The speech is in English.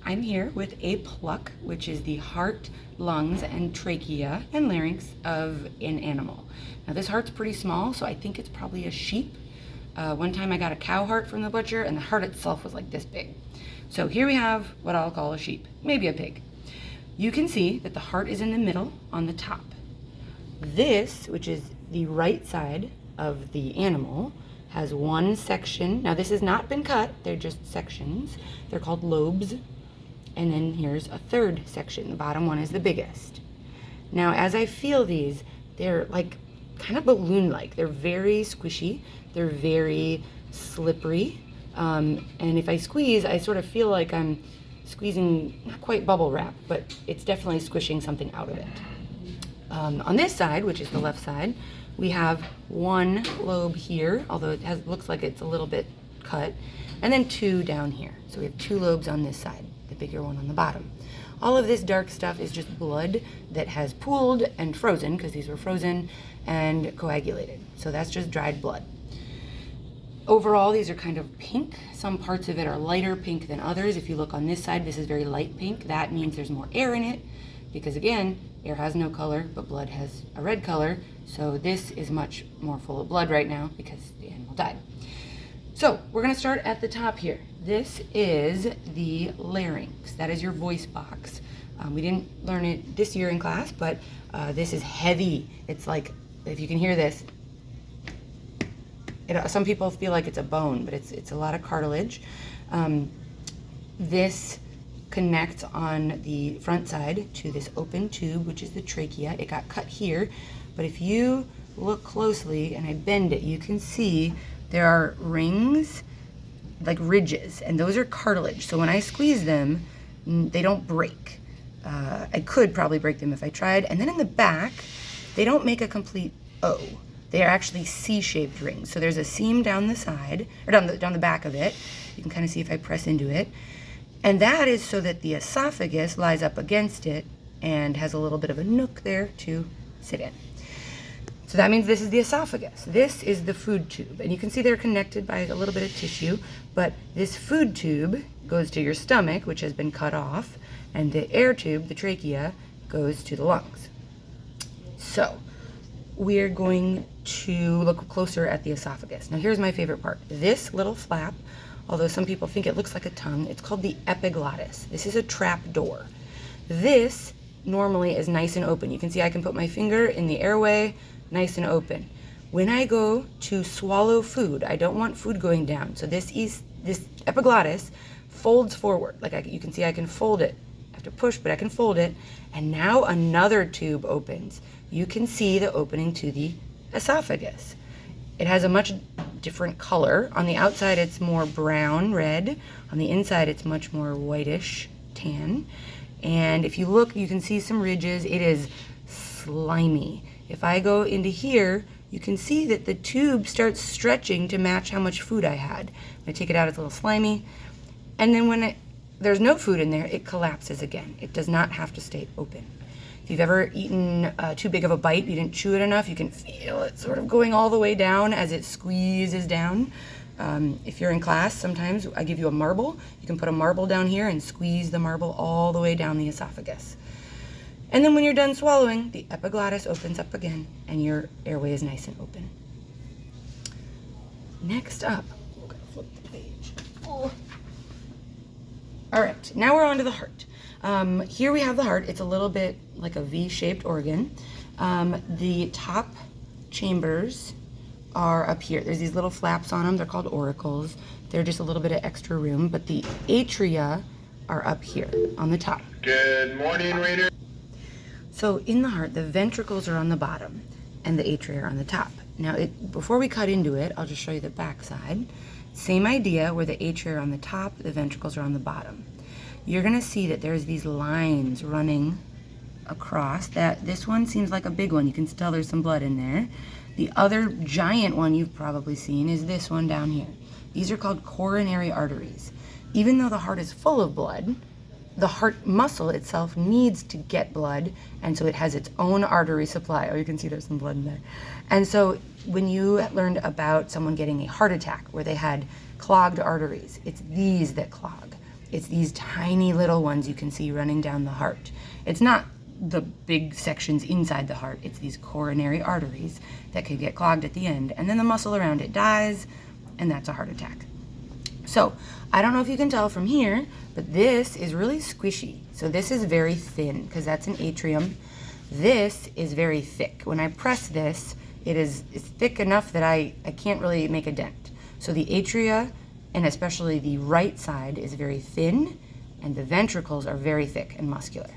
I'm here with a Pluck, which is the heart, lungs, and trachea and larynx of an animal. Now this heart's pretty small, so I think it's probably a sheep. One time I got a cow heart from the butcher and the heart itself was like this big. So here we have what I'll call a sheep, maybe a pig. You can see that the heart is in the middle on the top. This, which is the right side of the animal, has one section. Now this has not been cut, they're just sections. They're called lobes. And then here's a third section. The bottom one is the biggest. Now as I feel these, they're like kind of balloon-like. They're very squishy. They're very slippery. And if I squeeze, I sort of feel like I'm squeezing, not quite bubble wrap, but it's definitely squishing something out of it. On this side, which is the left side, we have one lobe here, although it looks like it's a little bit cut, and then two down here. So we have two lobes on this side, the bigger one on the bottom. All of this dark stuff is just blood that has pooled and frozen, because these were frozen and coagulated. So that's just dried blood. Overall, these are kind of pink. Some parts of it are lighter pink than others. If you look on this side, this is very light pink. That means there's more air in it, because again, air has no color, but blood has a red color. So this is much more full of blood right now because the animal died. So we're gonna start at the top here. This is the larynx. That is your voice box. We didn't learn it this year in class, but this is heavy. It's like, if you can hear this, some people feel like it's a bone, but it's a lot of cartilage. This connects on the front side to this open tube, which is the trachea. It got cut here, but if you look closely and I bend it, you can see there are rings, like ridges, and those are cartilage. So when I squeeze them, they don't break. I could probably break them if I tried. And then in the back, they don't make a complete O. They are actually C-shaped rings. So there's a seam down the side, or down the back of it. You can kind of see if I press into it. And that is so that the esophagus lies up against it and has a little bit of a nook there to sit in. So that means this is the esophagus. This is the food tube. And you can see they're connected by a little bit of tissue, but this food tube goes to your stomach, which has been cut off, and the air tube, the trachea, goes to the lungs. So we're going to look closer at the esophagus. Now here's my favorite part. This little flap, although some people think it looks like a tongue, it's called the epiglottis. This is a trap door. This normally is nice and open. You can see I can put my finger in the airway, nice and open. When I go to swallow food, I don't want food going down. So this epiglottis folds forward. Like you can see I can fold it. I have to push, but I can fold it. And now another tube opens. You can see the opening to the esophagus. It has a much different color. On the outside, it's more brown, red. On the inside, it's much more whitish, tan. And if you look, you can see some ridges. It is slimy. If I go into here, you can see that the tube starts stretching to match how much food I had. When I take it out, it's a little slimy. And then when there's no food in there, it collapses again. It does not have to stay open. If you've ever eaten too big of a bite, you didn't chew it enough, you can feel it sort of going all the way down as it squeezes down. If you're in class, sometimes I give you a marble. You can put a marble down here and squeeze the marble all the way down the esophagus. And then when you're done swallowing, the epiglottis opens up again and your airway is nice and open. Next up, we're gonna flip the page. Oh. All right, now we're on to the heart. Here we have the heart. It's a little bit like a V-shaped organ. The top chambers are up here. There's these little flaps on them. They're called auricles. They're just a little bit of extra room, but the atria are up here on the top. Good morning, Raider. So in the heart, the ventricles are on the bottom and the atria are on the top. Now, before we cut into it, I'll just show you the back side. Same idea, where the atria are on the top, the ventricles are on the bottom. You're gonna see that there's these lines running across. This one seems like a big one. You can tell there's some blood in there. The other giant one you've probably seen is this one down here. These are called coronary arteries. Even though the heart is full of blood, the heart muscle itself needs to get blood, and so it has its own artery supply. Oh, you can see there's some blood in there. And so when you learned about someone getting a heart attack where they had clogged arteries, it's these that clog. It's these tiny little ones you can see running down the heart. It's not the big sections inside the heart. It's these coronary arteries that could get clogged at the end, and then the muscle around it dies, and that's a heart attack. So I don't know if you can tell from here, but this is really squishy. So this is very thin because that's an atrium. This is very thick. When I press this, it's thick enough that I can't really make a dent. So the atria, and especially the right side, is very thin, and the ventricles are very thick and muscular.